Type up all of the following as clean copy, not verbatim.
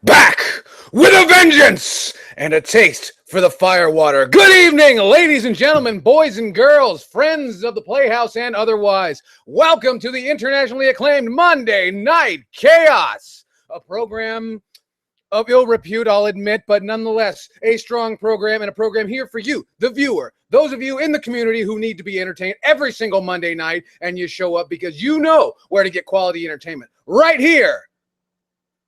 back with a vengeance and a taste for the firewater. Good evening, ladies and gentlemen, boys and girls, friends of the Playhouse and otherwise. Welcome to the internationally acclaimed Monday Night Chaos, a program of ill repute, I'll admit, but nonetheless a strong program and a program here for you, the viewer, those of you in the community who need to be entertained every single Monday night, and you show up because you know where to get quality entertainment, right here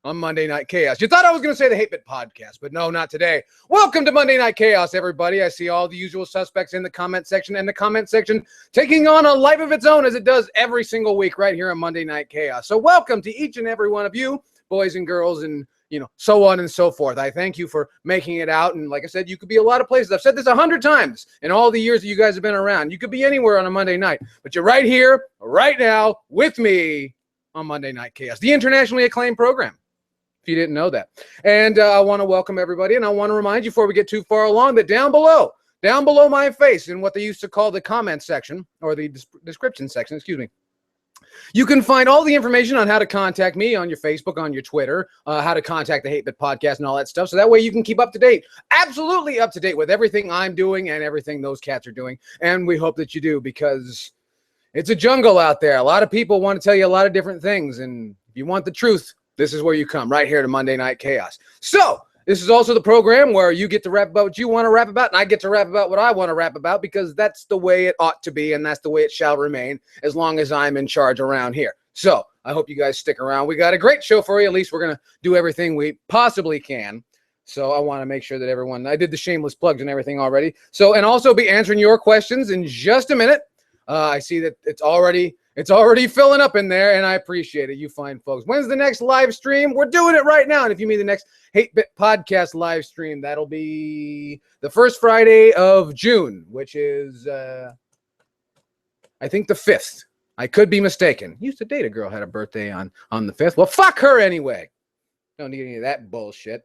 on Monday Night Chaos. You thought I was going to say the Hate Bit Podcast, but no, not today. Welcome to Monday Night Chaos, everybody. I see all the usual suspects in the comment section, and the comment section taking on a life of its own as it does every single week right here on Monday Night Chaos. So welcome to each and every one of you, boys and girls, and so on and so forth. I thank you for making it out. And like I said, you could be a lot of places. I've said this 100 times in all the years that you guys have been around. You could be anywhere on a Monday night, but you're right here, right now, with me on Monday Night Chaos, the internationally acclaimed program, if you didn't know that. And I want to welcome everybody, and I want to remind you before we get too far along that down below my face in what they used to call the comment section, or the description section, excuse me, you can find all the information on how to contact me on your Facebook, on your Twitter, how to contact the Hate Bit Podcast and all that stuff. So that way you can keep up to date, absolutely up to date with everything I'm doing and everything those cats are doing. And we hope that you do, because it's a jungle out there. A lot of people want to tell you a lot of different things. And if you want the truth, this is where you come, right here to Monday Night Chaos. So this is also the program where you get to rap about what you want to rap about, and I get to rap about what I want to rap about, because that's the way it ought to be, and that's the way it shall remain as long as I'm in charge around here. So I hope you guys stick around. We got a great show for you. At least we're going to do everything we possibly can. So I want to make sure that everyone, I did the shameless plugs and everything already. So, and also be answering your questions in just a minute. I see that it's already filling up in there, and I appreciate it, you fine folks. When's the next live stream? We're doing it right now. And if you mean the next Hate Bit Podcast live stream, that'll be the first Friday of June, which is, I think, the 5th. I could be mistaken. Used to date a girl had a birthday on the 5th. Well, fuck her anyway. Don't need any of that bullshit.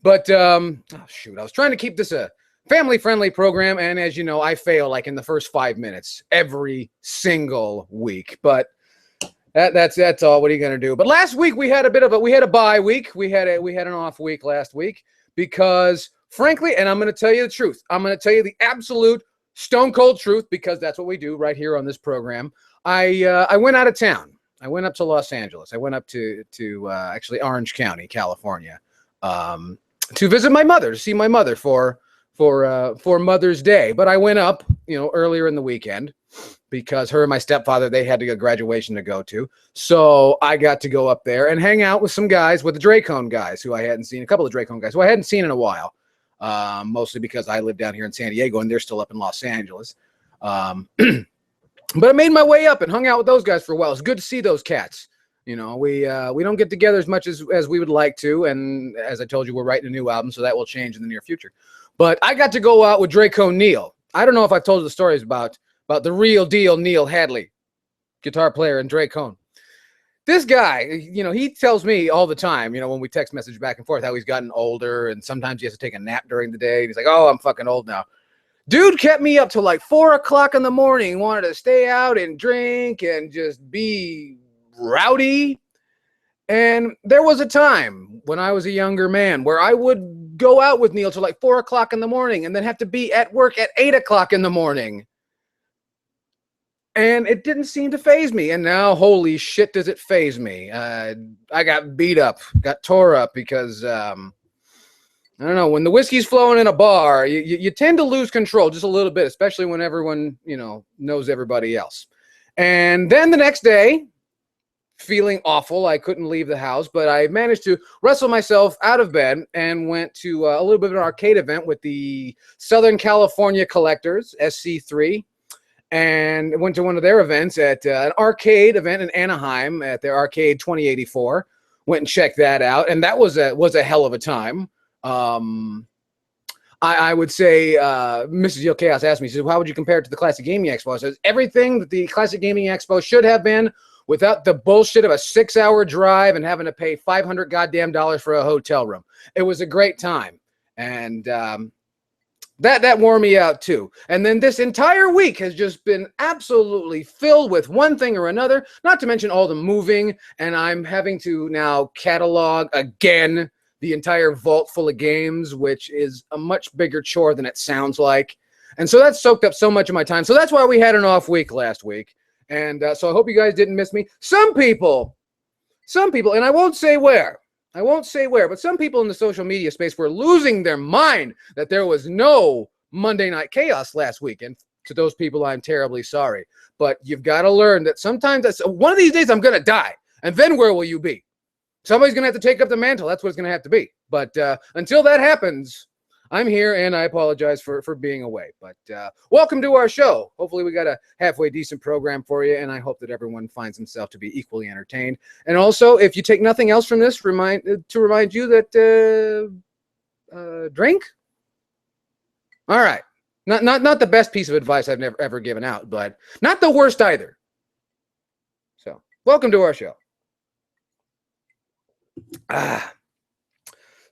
But, oh, shoot, I was trying to keep this a family-friendly program, and as you know, I fail like in the first 5 minutes every single week. But that's all. What are you gonna do? But last week we had a bye week. We had an off week last week because, frankly, and I'm gonna tell you the truth. I'm gonna tell you the absolute stone cold truth, because that's what we do right here on this program. I went out of town. I went up to Los Angeles. I went up to actually Orange County, California, to visit my mother, to see my mother for Mother's Day. But I went up, earlier in the weekend, because her and my stepfather, they had a graduation to go to. So I got to go up there and hang out with some guys, with the Dracone guys who I hadn't seen, a couple of Dracone guys who I hadn't seen in a while, mostly because I live down here in San Diego and they're still up in Los Angeles. But I made my way up and hung out with those guys for a while. It's good to see those cats. We don't get together as much as we would like to. And as I told you, we're writing a new album, so that will change in the near future. But I got to go out with Dracone Neil. I don't know if I've told you the stories about the real deal Neil Hadley, guitar player in Dracone. This guy, he tells me all the time, when we text message back and forth, how he's gotten older, and sometimes he has to take a nap during the day. And he's like, oh, I'm fucking old now. Dude kept me up till like 4 o'clock in the morning, wanted to stay out and drink and just be rowdy. And there was a time when I was a younger man where I would go out with Neil till like 4 o'clock in the morning and then have to be at work at 8 o'clock in the morning. And it didn't seem to faze me. And now, holy shit, does it faze me. I got beat up, got tore up because, I don't know, when the whiskey's flowing in a bar, you tend to lose control just a little bit, especially when everyone, knows everybody else. And then the next day, feeling awful, I couldn't leave the house, but I managed to wrestle myself out of bed and went to a little bit of an arcade event with the Southern California Collectors, SC3, and went to one of their events at an arcade event in Anaheim at their Arcade 2084. Went and checked that out, and that was a hell of a time. I would say, Mrs. Yellkaos asked me, she said, how would you compare it to the Classic Gaming Expo? I said, everything that the Classic Gaming Expo should have been, without the bullshit of a 6-hour drive and having to pay $500 goddamn dollars for a hotel room. It was a great time. And that wore me out too. And then this entire week has just been absolutely filled with one thing or another, not to mention all the moving. And I'm having to now catalog again the entire vault full of games, which is a much bigger chore than it sounds like. And so that soaked up so much of my time. So that's why we had an off week last week. And so I hope you guys didn't miss me. Some people, and I won't say where, but some people in the social media space were losing their mind that there was no Monday Night Chaos last week. And to those people, I'm terribly sorry. But you've got to learn that sometimes, one of these days I'm going to die. And then where will you be? Somebody's going to have to take up the mantle. That's what it's going to have to be. But until that happens, I'm here, and I apologize for being away. But welcome to our show. Hopefully we got a halfway decent program for you, and I hope that everyone finds himself to be equally entertained. And also, if you take nothing else from this, remind you that drink. All right. Not the best piece of advice I've ever given out, but not the worst either. So, welcome to our show.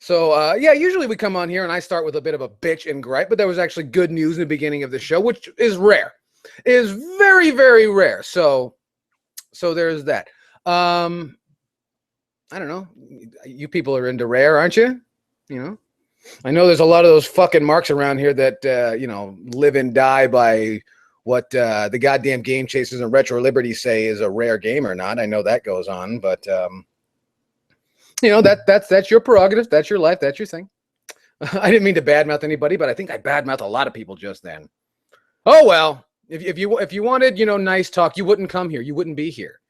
So, usually we come on here and I start with a bit of a bitch and gripe, but there was actually good news in the beginning of the show, which is rare. It is very, very rare. So there's that. I don't know. You people are into rare, aren't you? You know? I know there's a lot of those fucking marks around here that, live and die by what the goddamn game chasers and Retro Liberty say is a rare game or not. I know that goes on, but... that's your prerogative. That's your life. That's your thing. I didn't mean to badmouth anybody, but I think I badmouthed a lot of people just then. Oh, well, if you wanted, nice talk, you wouldn't come here. You wouldn't be here.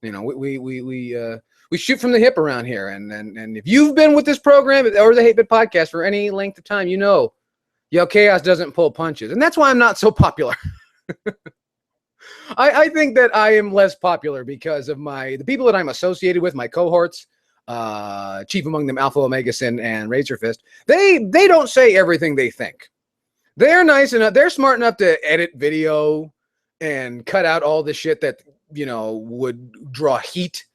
We shoot from the hip around here. And if you've been with this program or the Hate Bit podcast for any length of time, Yellkaos doesn't pull punches. And that's why I'm not so popular. I think that I am less popular because of the people that I'm associated with, my cohorts. Chief among them, Alpha Omega Sin and Razor Fist. They don't say everything they think. They're nice enough. They're smart enough to edit video and cut out all the shit that would draw heat.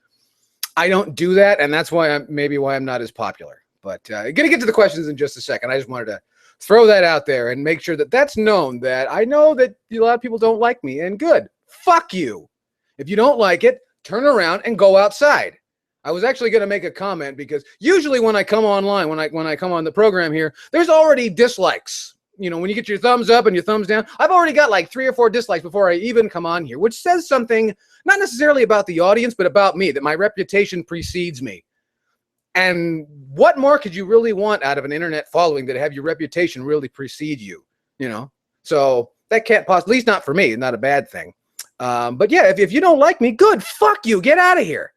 I don't do that, and that's why I'm not as popular. But gonna get to the questions in just a second. I just wanted to throw that out there and make sure that that's known. That I know that a lot of people don't like me, and good. Fuck you. If you don't like it, turn around and go outside. I was actually going to make a comment because usually when I come online, when I come on the program here, there's already dislikes. When you get your thumbs up and your thumbs down, I've already got like 3 or 4 dislikes before I even come on here, which says something not necessarily about the audience, but about me, that my reputation precedes me. And what more could you really want out of an internet following than to have your reputation really precede you? So that can't possibly, at least not for me, not a bad thing. But yeah, if you don't like me, good, fuck you, get out of here.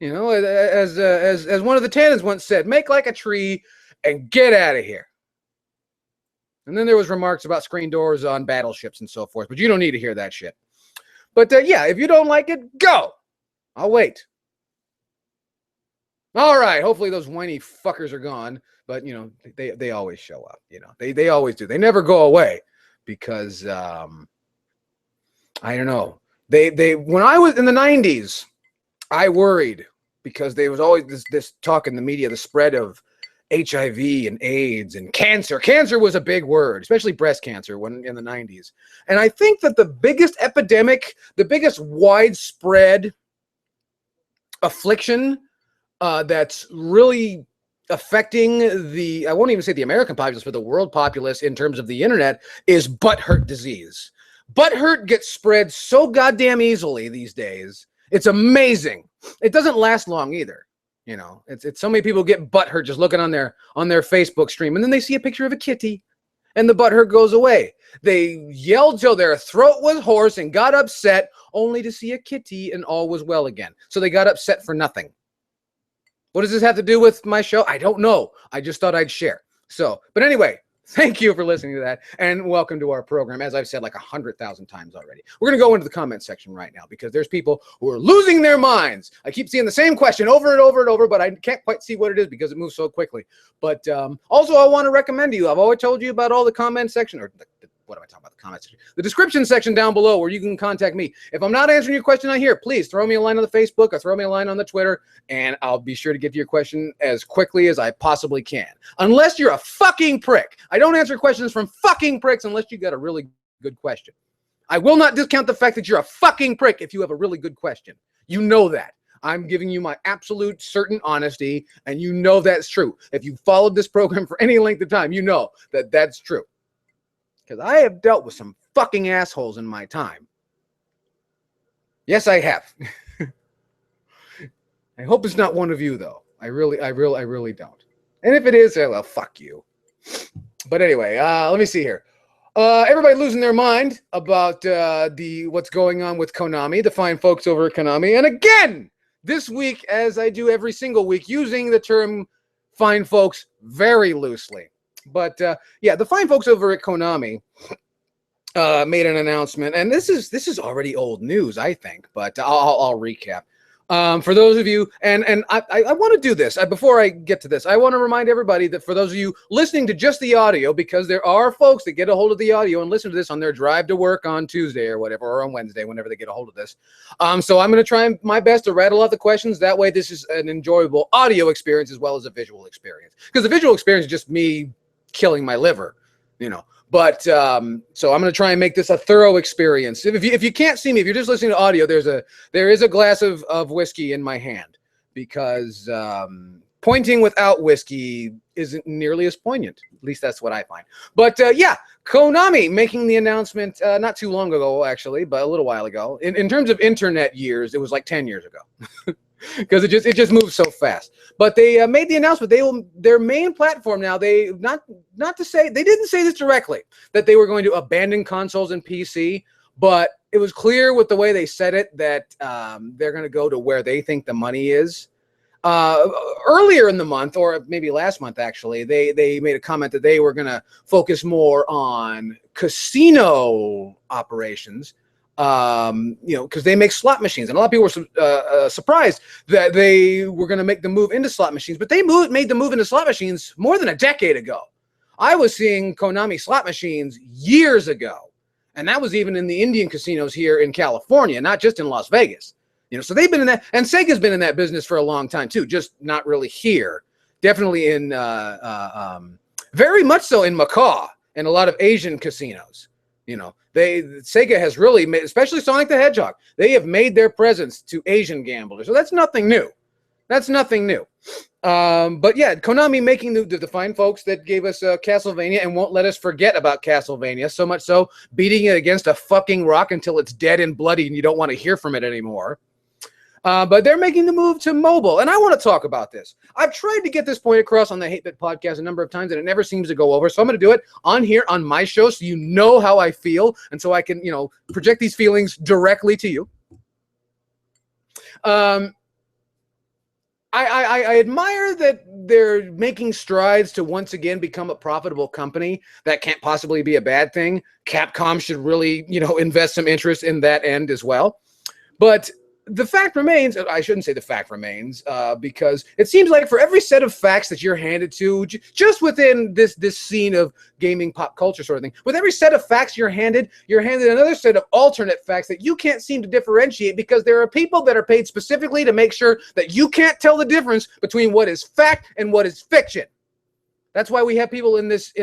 As one of the Tannins once said, make like a tree and get out of here. And then there was remarks about screen doors on battleships and so forth, but you don't need to hear that shit. But if you don't like it, go. I'll wait. All right. Hopefully those whiny fuckers are gone, but they always show up. They always do. They never go away because I don't know. They when I was in the 90s. I worried because there was always this talk in the media, the spread of HIV and AIDS and cancer. Cancer was a big word, especially breast cancer in the 90s. And I think that the biggest epidemic, the biggest widespread affliction that's really affecting I won't even say the American populace, but the world populace in terms of the internet is butthurt disease. Butthurt gets spread so goddamn easily these days. It's amazing. It doesn't last long either. It's so many people get butthurt just looking on their Facebook stream, and then they see a picture of a kitty, and the butthurt goes away. They yelled till their throat was hoarse and got upset, only to see a kitty, and all was well again. So they got upset for nothing. What does this have to do with my show? I don't know. I just thought I'd share. But anyway. Thank you for listening to that, and welcome to our program. As I've said like 100,000 times already, we're going to go into the comment section right now because there's people who are losing their minds. I keep seeing the same question over and over and over, but I can't quite see what it is because it moves so quickly. But also, I want to recommend to you, I've always told you about all the comment section, or what am I talking about? The comment section, the description section down below where you can contact me. If I'm not answering your question on here, please throw me a line on the Facebook or throw me a line on the Twitter, and I'll be sure to get to your question as quickly as I possibly can. Unless you're a fucking prick. I don't answer questions from fucking pricks unless you got a really good question. I will not discount the fact that you're a fucking prick if you have a really good question. You know that. I'm giving you my absolute certain honesty, and you know that's true. If you followed this program for any length of time, you know that that's true. Because I have dealt with some fucking assholes in my time. Yes, I have. I hope it's not one of you, though. I really don't. And if it is, well, fuck you. But anyway, let me see here. Everybody losing their mind about what's going on with Konami, the fine folks over at Konami. And again, this week, as I do every single week, using the term fine folks very loosely. But yeah, the fine folks over at Konami made an announcement, and this is already old news, I think, but I'll recap. For those of you, and I want to do this before I get to this. I want to remind everybody that for those of you listening to just the audio, because there are folks that get a hold of the audio and listen to this on their drive to work on Tuesday or whatever, or on Wednesday, whenever they get a hold of this. So I'm going to try my best to rattle off the questions. That way, this is an enjoyable audio experience as well as a visual experience. Because the visual experience is just me killing my liver, you know. But so I'm going to try and make this a thorough experience. If you can't see me, if you're just listening to audio, there is a glass of whiskey in my hand, because pointing without whiskey isn't nearly as poignant. At least that's what I find. But yeah, Konami making the announcement not too long ago, actually, but a little while ago. In terms of internet years, it was like 10 years ago. Because it just moves so fast. But they made the announcement their main platform now. They not to say, they didn't say this directly, that they were going to abandon consoles and PC, but it was clear with the way they said it that they're going to go to where they think the money is. Earlier in the month, or maybe last month actually, they made a comment that they were going to focus more on casino operations. You know, because they make slot machines, and a lot of people were surprised that they were going to make the move into slot machines, but they made the move into slot machines more than a decade ago. I was seeing Konami slot machines years ago, and that was even in the Indian casinos here in California, not just in Las Vegas. You know, so they've been in that, and Sega's been in that business for a long time too, just not really here. Definitely in, very much so in Macau and a lot of Asian casinos. You know, Sega has really made, especially Sonic the Hedgehog, they have made their presence to Asian gamblers. So that's nothing new. That's nothing new. But yeah, Konami making the fine folks that gave us Castlevania and won't let us forget about Castlevania, so much so beating it against a fucking rock until it's dead and bloody and you don't want to hear from it anymore. But they're making the move to mobile, and I want to talk about this. I've tried to get this point across on the Hate Bit podcast a number of times, and it never seems to go over. So I'm going to do it on here on my show, so you know how I feel, and so I can, you know, project these feelings directly to you. I admire that they're making strides to once again become a profitable company. That can't possibly be a bad thing. Capcom should really, you know, invest some interest in that end as well. But the fact remains, I shouldn't say the fact remains, because it seems like for every set of facts that you're handed to, just within this scene of gaming pop culture sort of thing, with every set of facts you're handed another set of alternate facts that you can't seem to differentiate, because there are people that are paid specifically to make sure that you can't tell the difference between what is fact and what is fiction. That's why we have people in this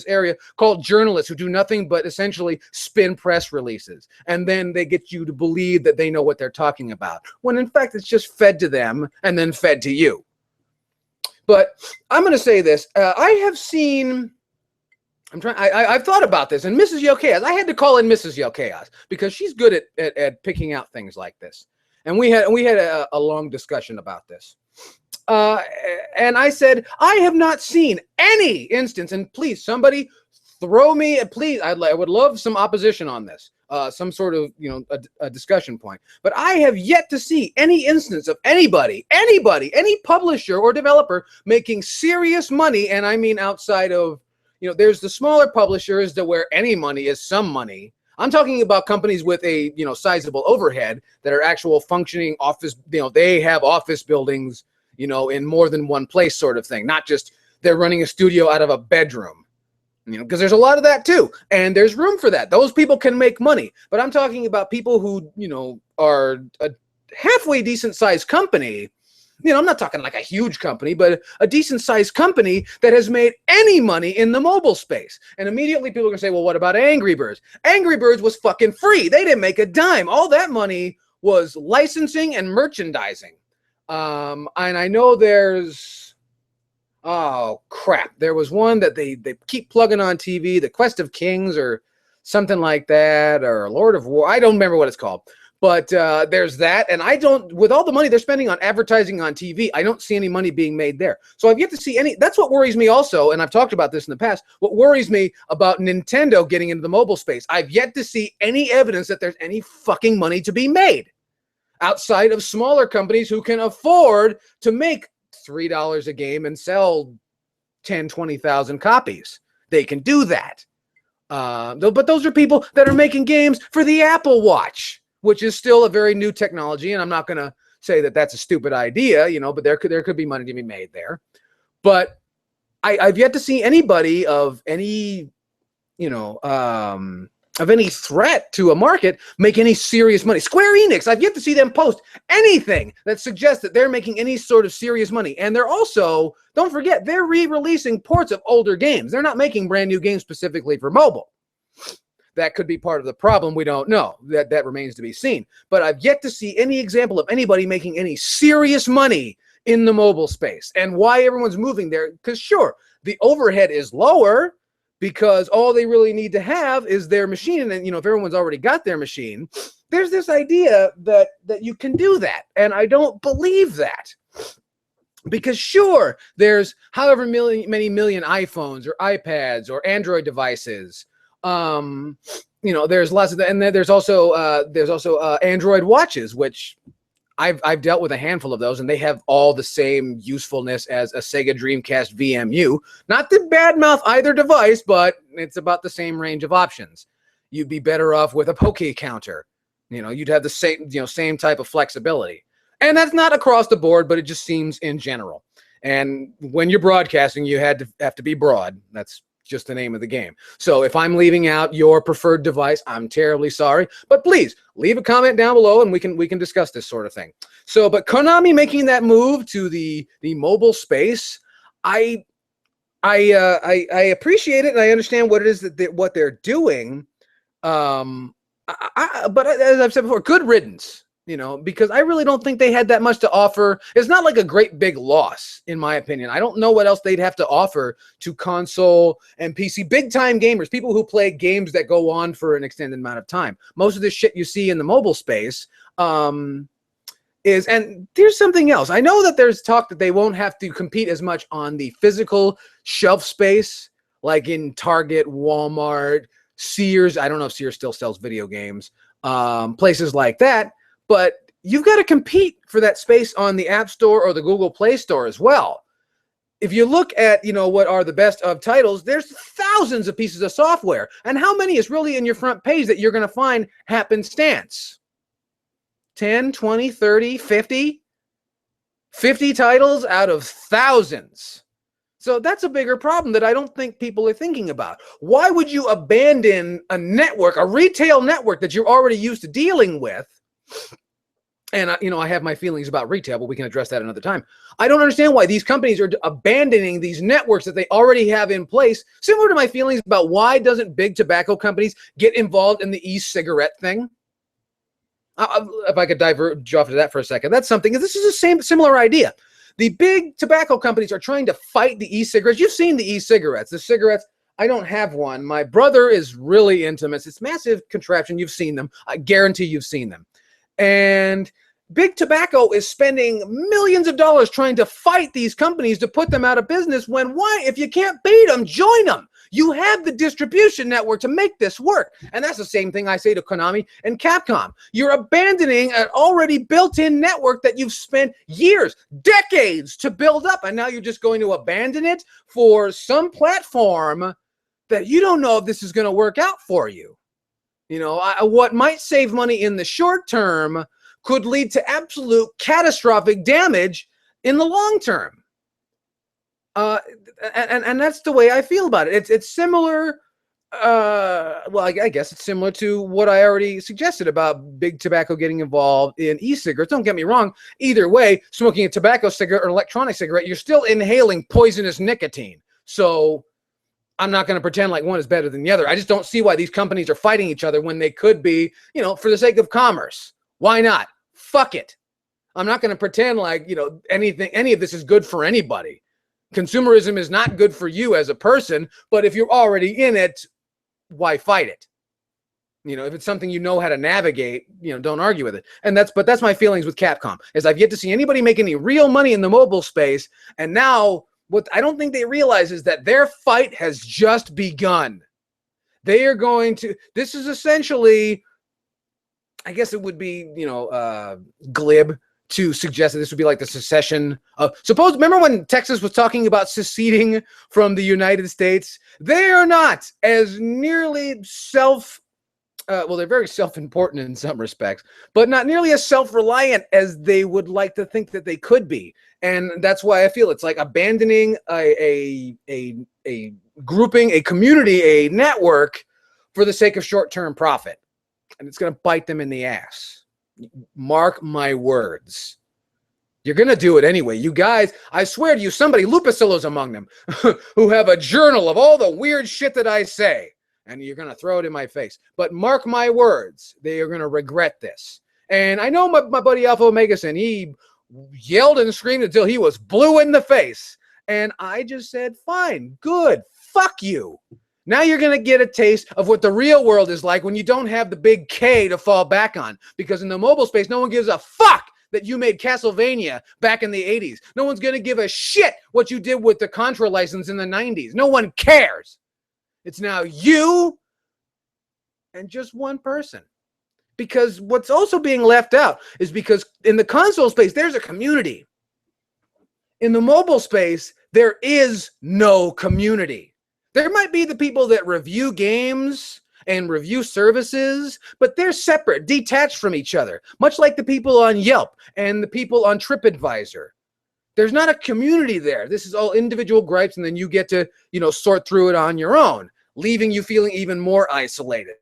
area called journalists who do nothing but essentially spin press releases, and then they get you to believe that they know what they're talking about, when in fact it's just fed to them and then fed to you. But I'm going to say this: I've thought about this, and Mrs. Yellkaos, I had to call in Mrs. Yellkaos because she's good at picking out things like this, and we had a long discussion about this. And I said, I have not seen any instance, and please, somebody throw me, please, I would love some opposition on this, some sort of, you know, a discussion point. But I have yet to see any instance of anybody, any publisher or developer making serious money, and I mean outside of, you know, there's the smaller publishers that where any money is some money. I'm talking about companies with a, you know, sizable overhead that are actual functioning office, you know, they have office buildings, you know, in more than one place sort of thing, not just they're running a studio out of a bedroom, you know, because there's a lot of that too. And there's room for that. Those people can make money. But I'm talking about people who, you know, are a halfway decent sized company. You know, I'm not talking like a huge company, but a decent sized company that has made any money in the mobile space. And immediately people are going to say, well, what about Angry Birds? Angry Birds was fucking free. They didn't make a dime. All that money was licensing and merchandising. And I know there's, oh crap, there was one that they keep plugging on TV, the Quest of Kings or something like that, or Lord of War. I don't remember what it's called. But there's that, and I don't, with all the money they're spending on advertising on TV, I don't see any money being made there. So I've yet to see any, that's what worries me also, and I've talked about this in the past, what worries me about Nintendo getting into the mobile space. I've yet to see any evidence that there's any fucking money to be made outside of smaller companies who can afford to make $3 a game and sell 10, 20,000 copies. They can do that. But those are people that are making games for the Apple Watch, which is still a very new technology, and I'm not going to say that that's a stupid idea, you know, but there could be money to be made there. But I've yet to see anybody of any, you know, of any threat to a market make any serious money. Square Enix, I've yet to see them post anything that suggests that they're making any sort of serious money. And they're also, don't forget, they're re-releasing ports of older games. They're not making brand new games specifically for mobile. That could be part of the problem. We don't know. That remains to be seen. But I've yet to see any example of anybody making any serious money in the mobile space. And why everyone's moving there, because sure, the overhead is lower because all they really need to have is their machine. And, you know, if everyone's already got their machine, there's this idea that you can do that. And I don't believe that. Because sure, there's however many million iPhones or iPads or Android devices. You know, there's lots of that, and then there's also Android watches, which I've dealt with a handful of those, and they have all the same usefulness as a Sega Dreamcast VMU. Not to badmouth either device, but it's about the same range of options. You'd be better off with a Poke counter. You know, you'd have the same type of flexibility, and that's not across the board, but it just seems in general. And when you're broadcasting, you have to be broad. That's just the name of the game. So if I'm leaving out your preferred device, I'm terribly sorry, but please leave a comment down below and we can discuss this sort of thing. So, but Konami making that move to the mobile space, I appreciate it and I understand what it is what they're doing. But as I've said before, good riddance. You know, because I really don't think they had that much to offer. It's not like a great big loss, in my opinion. I don't know what else they'd have to offer to console and PC. Big-time gamers, people who play games that go on for an extended amount of time. Most of the shit you see in the mobile space and there's something else. I know that there's talk that they won't have to compete as much on the physical shelf space, like in Target, Walmart, Sears. I don't know if Sears still sells video games. Places like that. But you've got to compete for that space on the App Store or the Google Play Store as well. If you look at, you know, what are the best of titles, there's thousands of pieces of software. And how many is really in your front page that you're going to find happenstance? 10, 20, 30, 50? 50 titles out of thousands. So that's a bigger problem that I don't think people are thinking about. Why would you abandon a network, a retail network that you're already used to dealing with? And, you know, I have my feelings about retail, but we can address that another time. I don't understand why these companies are abandoning these networks that they already have in place, similar to my feelings about why doesn't big tobacco companies get involved in the e-cigarette thing? If I could diverge off to that for a second. That's something. This is a similar idea. The big tobacco companies are trying to fight the e-cigarettes. You've seen the e-cigarettes. The cigarettes, I don't have one. My brother is really into them. It's massive contraption. You've seen them. I guarantee you've seen them. And big tobacco is spending millions of dollars trying to fight these companies to put them out of business when why? If you can't beat them, join them. You have the distribution network to make this work. And that's the same thing I say to Konami and Capcom. You're abandoning an already built-in network that you've spent years, decades to build up. And now you're just going to abandon it for some platform that you don't know if this is going to work out for you. You know, what might save money in the short term could lead to absolute catastrophic damage in the long term. And that's the way I feel about it. It's similar. Well, I guess it's similar to what I already suggested about big tobacco getting involved in e-cigarettes. Don't get me wrong. Either way, smoking a tobacco cigarette or electronic cigarette, you're still inhaling poisonous nicotine. So I'm not going to pretend like one is better than the other. I just don't see why these companies are fighting each other when they could be, you know, for the sake of commerce. Why not? Fuck it. I'm not going to pretend like, any of this is good for anybody. Consumerism is not good for you as a person, but if you're already in it, why fight it? If it's something you know how to navigate, don't argue with it. But that's my feelings with Capcom, is I've yet to see anybody make any real money in the mobile space. And now what I don't think they realize is that their fight has just begun. They are going to, this is essentially, I guess it would be, glib to suggest that this would be like the secession of, remember when Texas was talking about seceding from the United States? They are not as nearly they're very self-important in some respects, but not nearly as self-reliant as they would like to think that they could be. And that's why I feel it's like abandoning a grouping, a community, a network for the sake of short-term profit. And it's going to bite them in the ass. Mark my words. You're going to do it anyway. You guys, I swear to you, somebody, Lupacillo's among them, who have a journal of all the weird shit that I say. And you're going to throw it in my face. But mark my words, they are going to regret this. And I know my buddy Alpha Omegason, he yelled and screamed until he was blue in the face. And I just said, fine, good, fuck you. Now you're going to get a taste of what the real world is like when you don't have the big K to fall back on. Because in the mobile space, no one gives a fuck that you made Castlevania back in the 80s. No one's going to give a shit what you did with the Contra license in the 90s. No one cares. It's now you and just one person. Because what's also being left out is because in the console space, there's a community. In the mobile space, there is no community. There might be the people that review games and review services, but they're separate, detached from each other, much like the people on Yelp and the people on TripAdvisor. There's not a community there. This is all individual gripes, and then you get to, sort through it on your own, leaving you feeling even more isolated.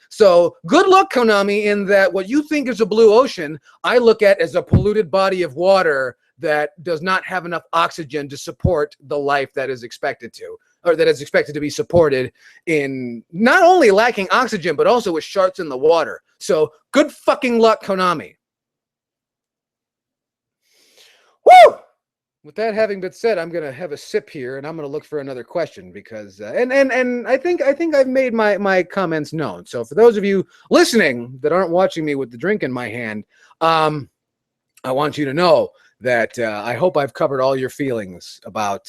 So good luck, Konami, in that what you think is a blue ocean, I look at as a polluted body of water that does not have enough oxygen to support the life that is expected to, or that is expected to be supported in not only lacking oxygen, but also with sharks in the water. So good fucking luck, Konami. Woo! With that having been said, I'm gonna have a sip here, and I'm gonna look for another question because, and I think I've made my comments known. So for those of you listening that aren't watching me with the drink in my hand, I want you to know that I hope I've covered all your feelings about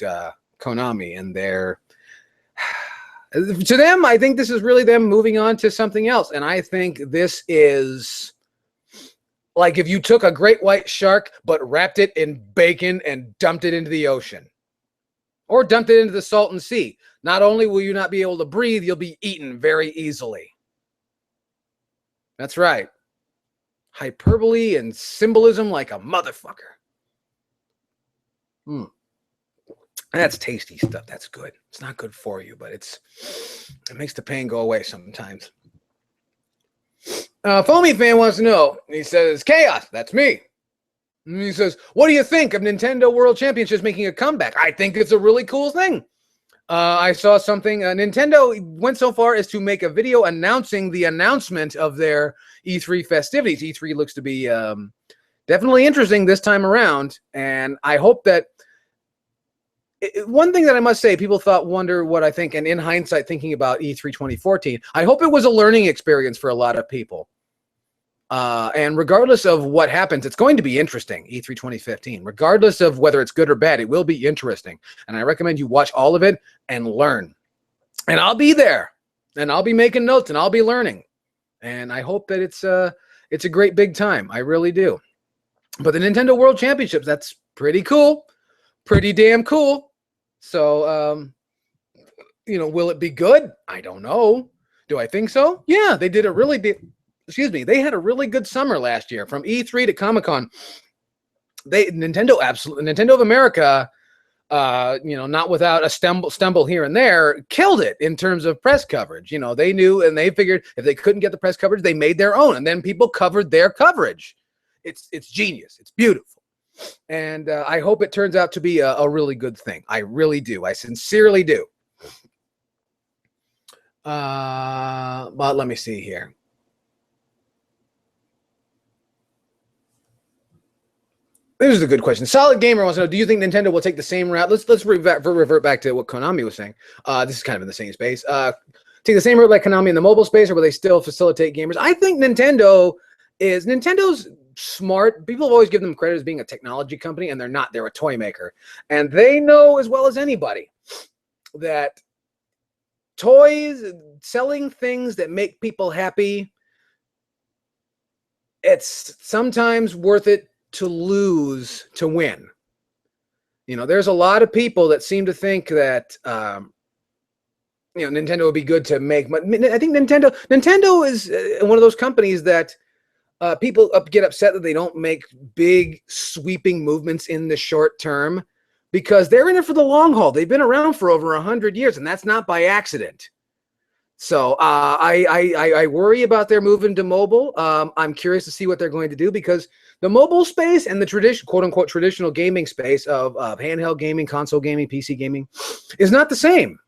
Konami and their. To them, I think this is really them moving on to something else, and I think this is. Like if you took a great white shark, but wrapped it in bacon and dumped it into the ocean. Or dumped it into the Salton Sea. Not only will you not be able to breathe, you'll be eaten very easily. That's right. Hyperbole and symbolism like a motherfucker. That's tasty stuff. That's good. It's not good for you, but it makes the pain go away sometimes. Foamy Fan wants to know, he says, Chaos, that's me. And he says, what do you think of Nintendo World Championships making a comeback? I think it's a really cool thing. I saw something, Nintendo went so far as to make a video announcing the announcement of their E3 festivities. E3 looks to be definitely interesting this time around, and I hope that one thing that I must say, people wonder what I think, and in hindsight, thinking about E3 2014, I hope it was a learning experience for a lot of people. And regardless of what happens, it's going to be interesting, E3 2015. Regardless of whether it's good or bad, it will be interesting. And I recommend you watch all of it and learn. And I'll be there, and I'll be making notes, and I'll be learning. And I hope that it's a great big time. I really do. But the Nintendo World Championships, that's pretty cool. Pretty damn cool. So, will it be good? I don't know. Do I think so? Yeah, they did a really big, they had a really good summer last year from E3 to Comic-Con. Nintendo of America, not without a stumble here and there, killed it in terms of press coverage. They knew and they figured if they couldn't get the press coverage, they made their own, and then people covered their coverage. It's genius. It's beautiful. And I hope it turns out to be a really good thing. I really do. I sincerely do. But let me see here. This is a good question. Solid Gamer wants to know, do you think Nintendo will take the same route? Let's revert back to what Konami was saying. This is kind of in the same space. Take the same route like Konami in the mobile space, or will they still facilitate gamers? I think Nintendo's smart. People have always given them credit as being a technology company, and they're not. They're a toy maker. And they know as well as anybody that toys, selling things that make people happy, it's sometimes worth it to lose to win. You know, there's a lot of people that seem to think that Nintendo would be good to make. But I think Nintendo is one of those companies that people get upset that they don't make big sweeping movements in the short term, because they're in it for the long haul. They've been around for over 100 years, and that's not by accident. So I worry about their move into mobile. I'm curious to see what they're going to do, because the mobile space and the quote unquote traditional gaming space of handheld gaming, console gaming, PC gaming is not the same.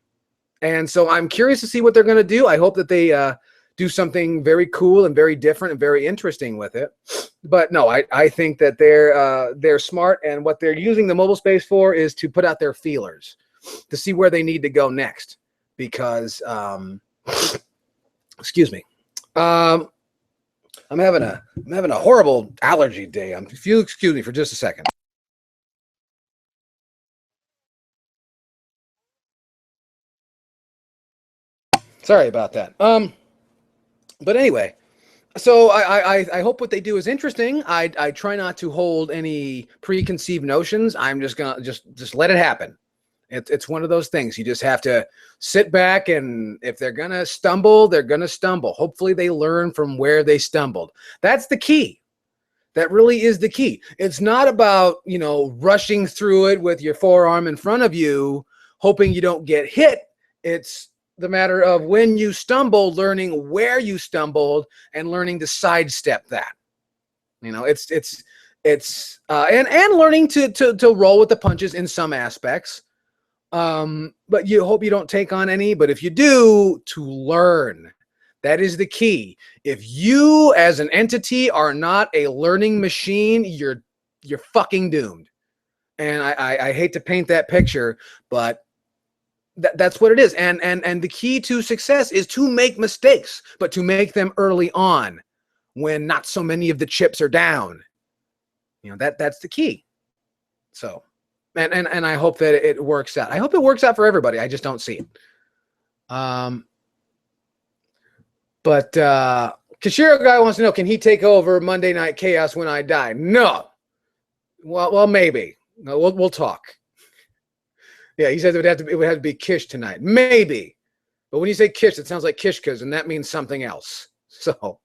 And so I'm curious to see what they're going to do. I hope that they do something very cool and very different and very interesting with it. But no, I think that they're smart, and what they're using the mobile space for is to put out their feelers to see where they need to go next. Because excuse me, I'm having a horrible allergy day. If you excuse me for just a second. Sorry about that. But anyway, so I hope what they do is interesting. I try not to hold any preconceived notions. I'm just gonna just let it happen. It's one of those things. You just have to sit back, and if they're gonna stumble, they're gonna stumble. Hopefully they learn from where they stumbled. That's the key. That really is the key. It's not about, rushing through it with your forearm in front of you, hoping you don't get hit. It's the matter of, when you stumble, learning where you stumbled and learning to sidestep that. It's learning to roll with the punches in some aspects. But you hope you don't take on any. But if you do, to learn. That is the key. If you as an entity are not a learning machine, you're fucking doomed. And I hate to paint that picture, but that's what it is. And the key to success is to make mistakes, but to make them early on, when not so many of the chips are down. That's the key. So and I hope that it works out. I hope it works out for everybody. I just don't see it. But Kashiro guy wants to know, can he take over Monday Night Chaos when I die? No. Well, maybe. No, we'll talk. Yeah, he says it would have to be Kish tonight. Maybe. But when you say Kish, it sounds like Kishkas, and that means something else. So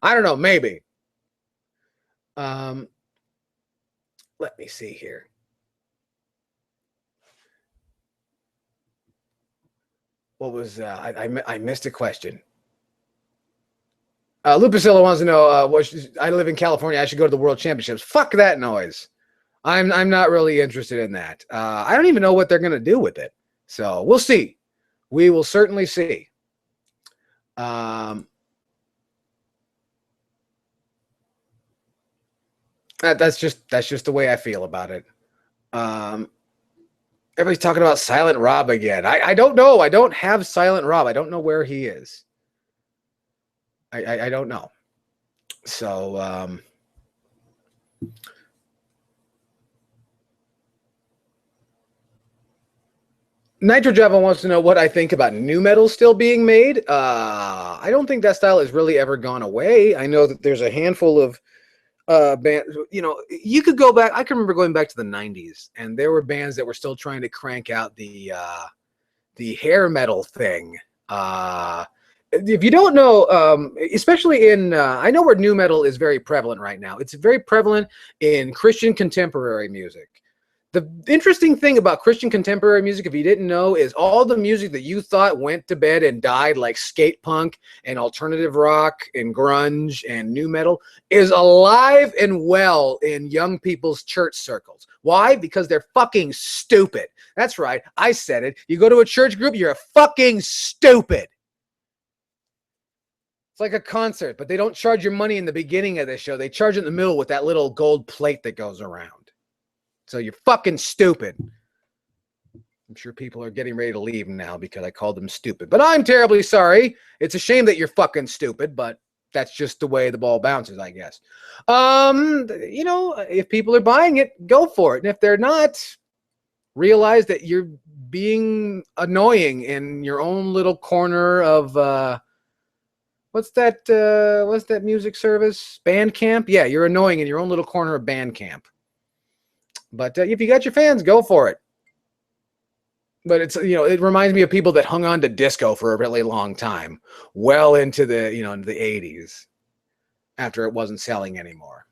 I don't know, maybe. Let me see here. What was I missed a question. Lupacilla wants to know, I live in California, I should go to the World Championships. Fuck that noise. I'm not really interested in that. I don't even know what they're going to do with it. So we'll see. We will certainly see. That's just the way I feel about it. Everybody's talking about Silent Rob again. I don't know. I don't have Silent Rob. I don't know where he is. I don't know. So Nitro Java wants to know what I think about new metal still being made. I don't think that style has really ever gone away. I know that there's a handful of bands. You could go back. I can remember going back to the 90s, and there were bands that were still trying to crank out the hair metal thing. If you don't know, especially in, I know where new metal is very prevalent right now. It's very prevalent in Christian contemporary music. The interesting thing about Christian contemporary music, if you didn't know, is all the music that you thought went to bed and died, like skate punk and alternative rock and grunge and new metal, is alive and well in young people's church circles. Why? Because they're fucking stupid. That's right. I said it. You go to a church group, you're fucking stupid. It's like a concert, but they don't charge your money in the beginning of the show. They charge it in the middle with that little gold plate that goes around. So you're fucking stupid. I'm sure people are getting ready to leave now because I called them stupid. But I'm terribly sorry. It's a shame that you're fucking stupid, but that's just the way the ball bounces, I guess. You know, if people are buying it, go for it. And if they're not, realize that you're being annoying in your own little corner of what's that music service? Bandcamp? Yeah, you're annoying in your own little corner of Bandcamp. But if you got your fans, go for it. But it's, you know, it reminds me of people that hung on to disco for a really long time, well into the, you know, into the 80s, after it wasn't selling anymore.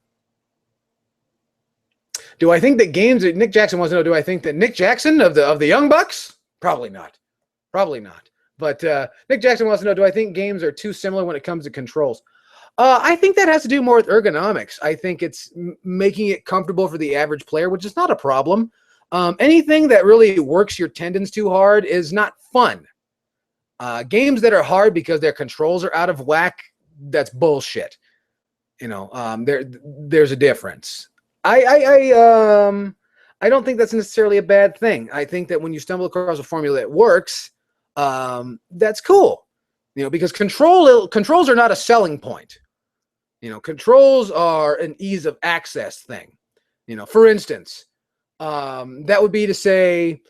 Do I think that games that Nick Jackson wants to know, do I think that Nick Jackson of the Young Bucks? Probably not. Probably not. But Nick Jackson wants to know, do I think games are too similar when it comes to controls? I think that has to do more with ergonomics. I think it's making it comfortable for the average player, which is not a problem. Anything that really works your tendons too hard is not fun. Games that are hard because their controls are out of whack, that's bullshit. You know, there's a difference. I don't think that's necessarily a bad thing. I think that when you stumble across a formula that works, that's cool. You know, because controls are not a selling point. You know, controls are an ease of access thing. You know, for instance, that would be to say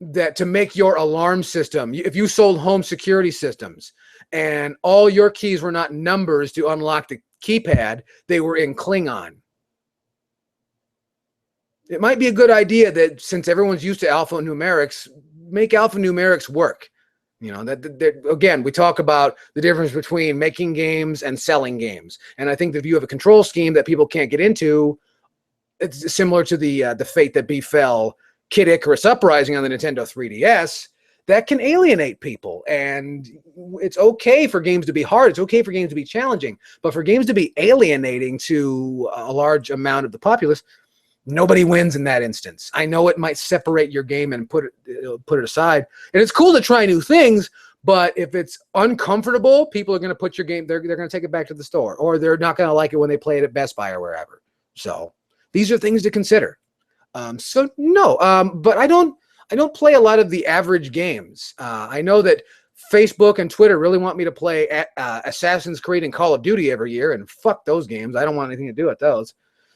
that to make your alarm system, if you sold home security systems and all your keys were not numbers to unlock the keypad, they were in Klingon. It might be a good idea that since everyone's used to alphanumerics, make alphanumerics work. You know, that again, we talk about the difference between making games and selling games. And I think that if you have a control scheme that people can't get into, it's similar to the fate that befell Kid Icarus Uprising on the Nintendo 3DS, that can alienate people. And it's okay for games to be hard. It's okay for games to be challenging. But for games to be alienating to a large amount of the populace, nobody wins in that instance. I know it might separate your game and put it aside. And it's cool to try new things, but if it's uncomfortable, people are going to put your game, they're going to take it back to the store, or they're not going to like it when they play it at Best Buy or wherever. So these are things to consider. But I don't play a lot of the average games. I know that Facebook and Twitter really want me to play Assassin's Creed and Call of Duty every year, and fuck those games. I don't want anything to do with those.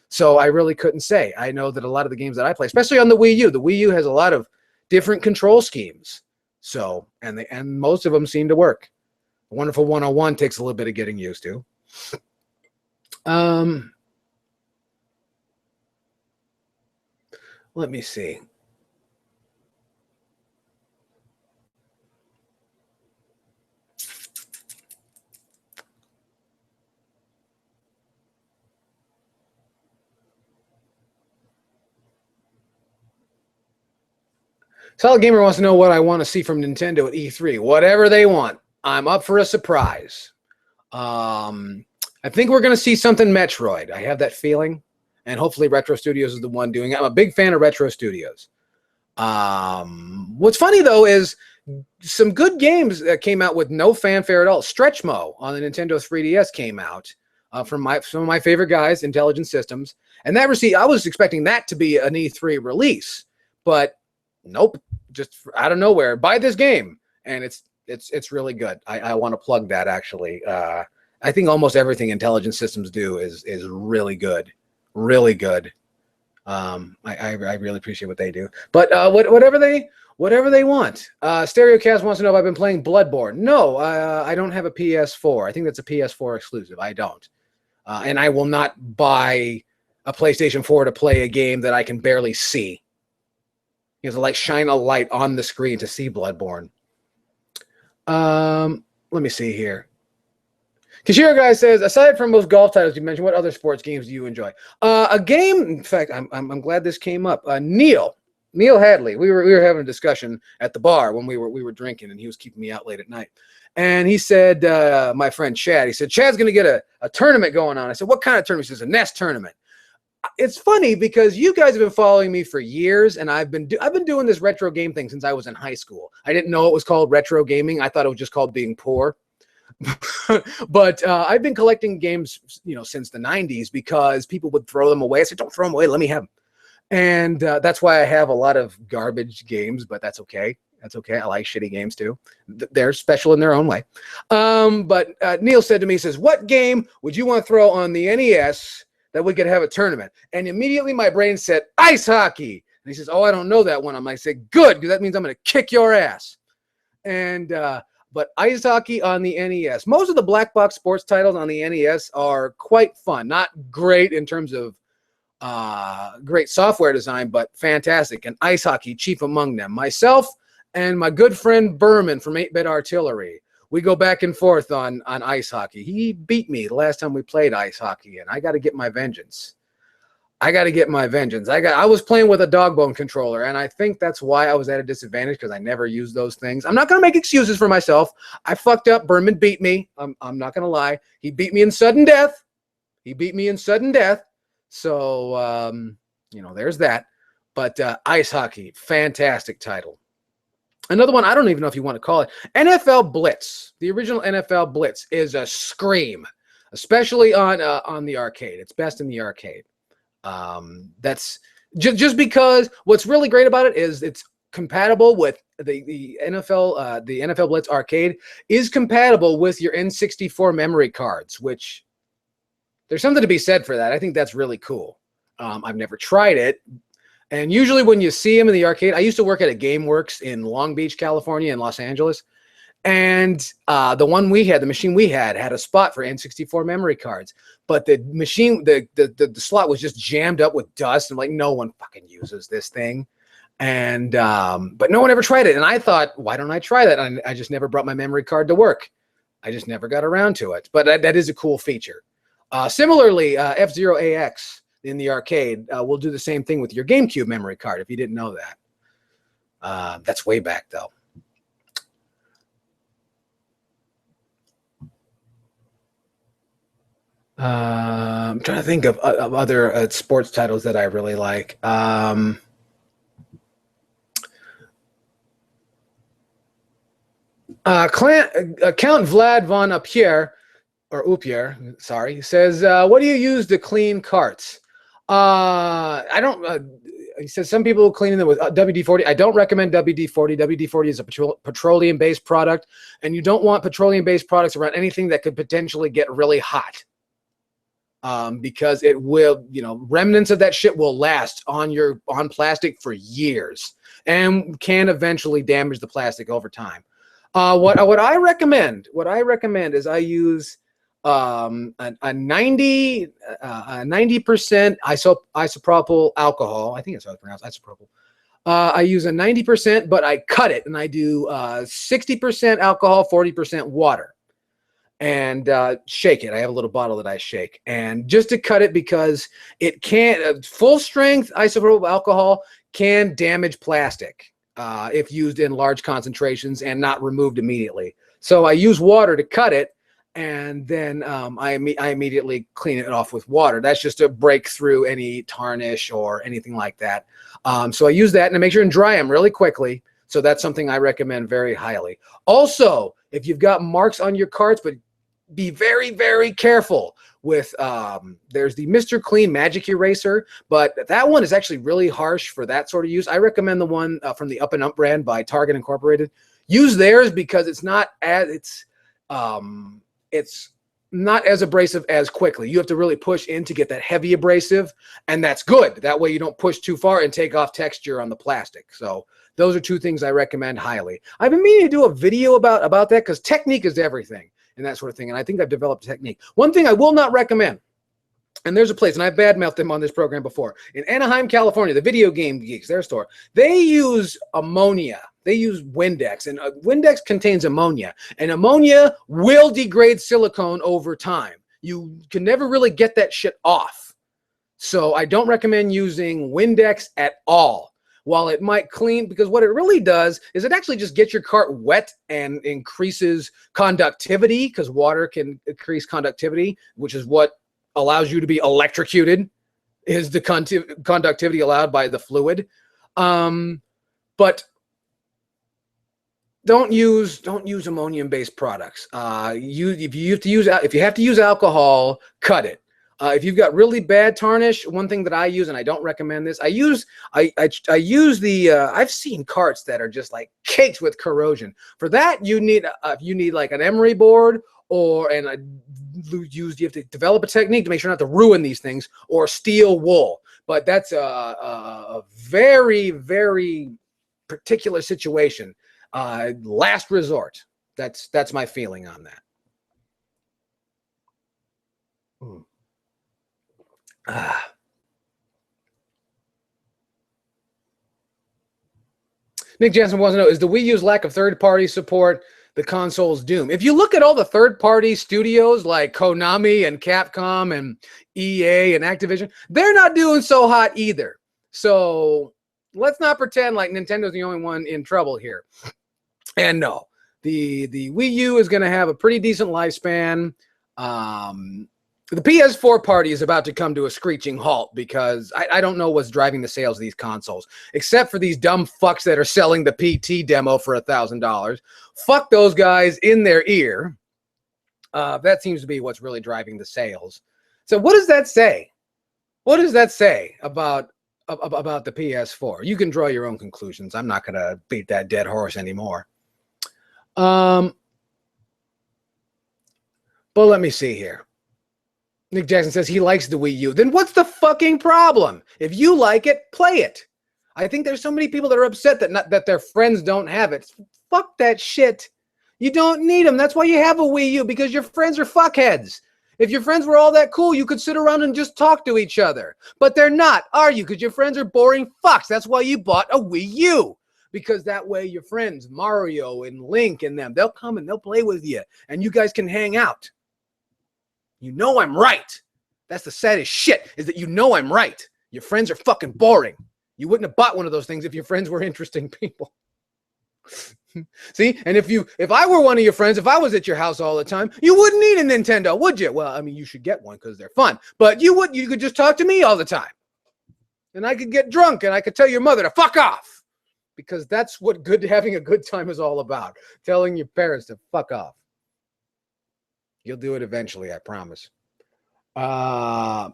So I really couldn't say. I know that a lot of the games that I play, especially on the Wii U, the Wii U has a lot of different control schemes. So, and most of them seem to work. Wonderful 101 takes a little bit of getting used to. Let me see. Solid Gamer wants to know what I want to see from Nintendo at E3. Whatever they want. I'm up for a surprise. I think we're going to see something Metroid. I have that feeling. And hopefully Retro Studios is the one doing it. I'm a big fan of Retro Studios. What's funny, though, is some good games that came out with no fanfare at all. Stretchmo on the Nintendo 3DS came out from some of my favorite guys, Intelligent Systems. And that I was expecting that to be an E3 release. But nope, just out of nowhere. Buy this game. And it's really good. I want to plug that, actually. I think almost everything Intelligent Systems do is really good. Really good. I really appreciate what they do. But whatever they want. Stereocast wants to know if I've been playing Bloodborne. No, I don't have a PS4. I think that's a PS4 exclusive. I don't. And I will not buy a PlayStation 4 to play a game that I can barely see. You have to like shine a light on the screen to see Bloodborne. Let me see here. Kishiro Guy says, aside from most golf titles you mentioned, what other sports games do you enjoy? A game, in fact, I'm glad this came up. Neil Hadley. We were having a discussion at the bar when we were drinking, and he was keeping me out late at night. And he said, my friend Chad, he said, Chad's going to get a tournament going on. I said, what kind of tournament? He says, a NES tournament. It's funny because you guys have been following me for years, and I've been doing this retro game thing since I was in high school. I didn't know it was called retro gaming. I thought it was just called being poor. But I've been collecting games, since the 90s because people would throw them away. I said, don't throw them away. Let me have them. And that's why I have a lot of garbage games, but that's okay. That's okay. I like shitty games too. They're special in their own way. But Neil said to me, he says, what game would you want to throw on the NES that we could have a tournament? And immediately my brain said, ice hockey. And he says, oh, I don't know that one. I said, good, because that means I'm going to kick your ass. And but ice hockey on the NES. Most of the black box sports titles on the NES are quite fun. Not great in terms of great software design, but fantastic. And ice hockey, chief among them. Myself and my good friend Berman from 8-Bit Artillery. We go back and forth on ice hockey. He beat me the last time we played ice hockey, and I got to get my vengeance. I was playing with a dog bone controller, and I think that's why I was at a disadvantage, because I never used those things. I'm not going to make excuses for myself. I fucked up. Berman beat me. I'm not going to lie. He beat me in sudden death. So, there's that. But ice hockey, fantastic title. Another one, I don't even know if you want to call it, NFL Blitz. The original NFL Blitz is a scream, especially on the arcade. It's best in the arcade. That's just because what's really great about it is it's compatible with the NFL. The NFL Blitz arcade is compatible with your N64 memory cards, which there's something to be said for that. I think that's really cool. I've never tried it. And usually when you see them in the arcade, I used to work at a GameWorks in Long Beach, California, in Los Angeles. And the machine we had a spot for N64 memory cards. But the machine, the slot was just jammed up with dust. And like, no one fucking uses this thing. And but no one ever tried it. And I thought, why don't I try that? And I just never brought my memory card to work. I just never got around to it. But that is a cool feature. Similarly, F-Zero AX in the arcade will do the same thing with your GameCube memory card, if you didn't know that. That's way back, though. I'm trying to think of other sports titles that I really like. Count Vlad von Upier, sorry, says, what do you use to clean carts? I don't, he says some people clean them with WD-40. I don't recommend WD-40. WD-40 is a petroleum-based product, and you don't want petroleum-based products around anything that could potentially get really hot. Because it will, remnants of that shit will last on plastic for years and can eventually damage the plastic over time. What I recommend is I use a 90% isopropyl alcohol. I think it's how it's pronounced, isopropyl. I use a 90%, but I cut it and I do 60% alcohol, 40% water. And shake it. I have a little bottle that I shake. And just to cut it, because it can't, full strength isopropyl alcohol can damage plastic if used in large concentrations and not removed immediately. So I use water to cut it, and then I immediately clean it off with water. That's just to break through any tarnish or anything like that. So I use that and I make sure and dry them really quickly. So that's something I recommend very highly. Also, if you've got marks on your carts, but be very, very careful with, there's the Mr. Clean Magic Eraser, but that one is actually really harsh for that sort of use. I recommend the one from the Up and Up brand by Target Incorporated. Use theirs because it's not as abrasive as quickly. You have to really push in to get that heavy abrasive, and that's good. That way you don't push too far and take off texture on the plastic. So those are two things I recommend highly. I've been meaning to do a video about that because technique is everything and that sort of thing. And I think I've developed a technique. One thing I will not recommend, and there's a place, and I've badmouthed them on this program before, in Anaheim, California, the Video Game Geeks, their store, they use ammonia. They use Windex, and Windex contains ammonia, and ammonia will degrade silicone over time. You can never really get that shit off. So I don't recommend using Windex at all. While it might clean, because what it really does is it actually just gets your cart wet and increases conductivity, because water can increase conductivity, which is what allows you to be electrocuted, is the conductivity allowed by the fluid. But don't use ammonium-based products. If you have to use alcohol, cut it. If you've got really bad tarnish, one thing that I use, and I don't recommend this, I use the I've seen carts that are just like caked with corrosion. For that, you need like an emery board, you have to develop a technique to make sure not to ruin these things, or steel wool. But that's a very, very particular situation. Last resort. That's my feeling on that. Nick Jansen wants to know, is the Wii U's lack of third-party support the console's doom? If you look at all the third-party studios like Konami and Capcom and EA and Activision, they're not doing so hot either. So let's not pretend like Nintendo's the only one in trouble here. And no, the Wii U is going to have a pretty decent lifespan. The PS4 party is about to come to a screeching halt because I don't know what's driving the sales of these consoles, except for these dumb fucks that are selling the PT demo for $1,000. Fuck those guys in their ear. That seems to be what's really driving the sales. So what does that say? What does that say about the PS4? You can draw your own conclusions. I'm not going to beat that dead horse anymore. But let me see here. Nick Jackson says he likes the Wii U. Then what's the fucking problem? If you like it, play it. I think there's so many people that are upset that their friends don't have it. Fuck that shit. You don't need them. That's why you have a Wii U, because your friends are fuckheads. If your friends were all that cool, you could sit around and just talk to each other. But they're not, are you? Because your friends are boring fucks. That's why you bought a Wii U. Because that way your friends, Mario and Link and them, they'll come and they'll play with you. And you guys can hang out. You know I'm right. That's the saddest shit, is that you know I'm right. Your friends are fucking boring. You wouldn't have bought one of those things if your friends were interesting people. See? And if I were one of your friends, if I was at your house all the time, you wouldn't need a Nintendo, would you? Well, I mean, you should get one because they're fun. But you could just talk to me all the time. And I could get drunk and I could tell your mother to fuck off. Because that's what having a good time is all about. Telling your parents to fuck off. You'll do it eventually, I promise. Have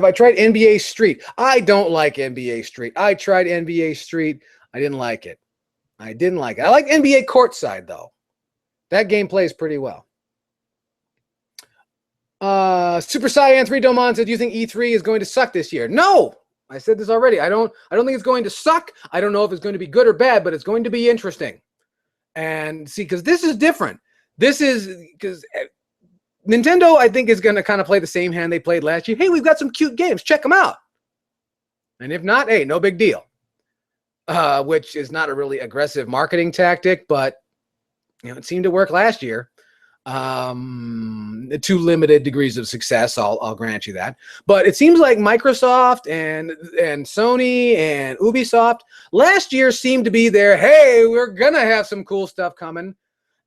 I tried NBA Street? I don't like NBA Street. I tried NBA Street. I didn't like it. I like NBA Courtside, though. That game plays pretty well. Super Saiyan 3 Domon said, do you think E3 is going to suck this year? No! I said this already. I don't think it's going to suck. I don't know if it's going to be good or bad, but it's going to be interesting. And see, because this is different. This is because Nintendo, I think, is going to kind of play the same hand they played last year. Hey, we've got some cute games. Check them out. And if not, hey, no big deal. Which is not a really aggressive marketing tactic, but it seemed to work last year. To limited degrees of success, I'll grant you that. But it seems like Microsoft and Sony and Ubisoft last year seemed to be there. Hey, we're gonna have some cool stuff coming.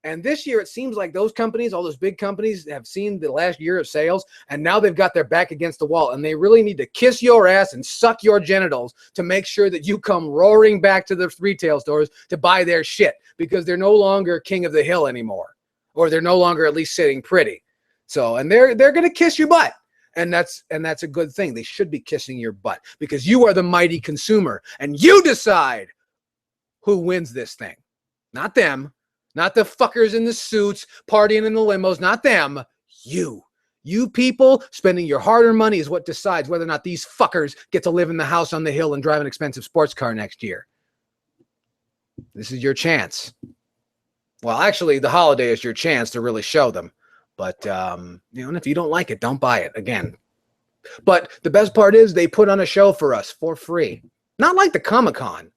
And this year, it seems like those companies, all those big companies, have seen the last year of sales, and now they've got their back against the wall, and they really need to kiss your ass and suck your genitals to make sure that you come roaring back to the retail stores to buy their shit, because they're no longer king of the hill anymore, or they're no longer at least sitting pretty. So, and they're going to kiss your butt, and that's a good thing. They should be kissing your butt, because you are the mighty consumer, and you decide who wins this thing, not them. Not the fuckers in the suits, partying in the limos, not them. You people spending your hard-earned money is what decides whether or not these fuckers get to live in the house on the hill and drive an expensive sports car next year. This is your chance. Well, actually, the holiday is your chance to really show them. But, and if you don't like it, don't buy it again. But the best part is they put on a show for us for free. Not like the Comic-Con.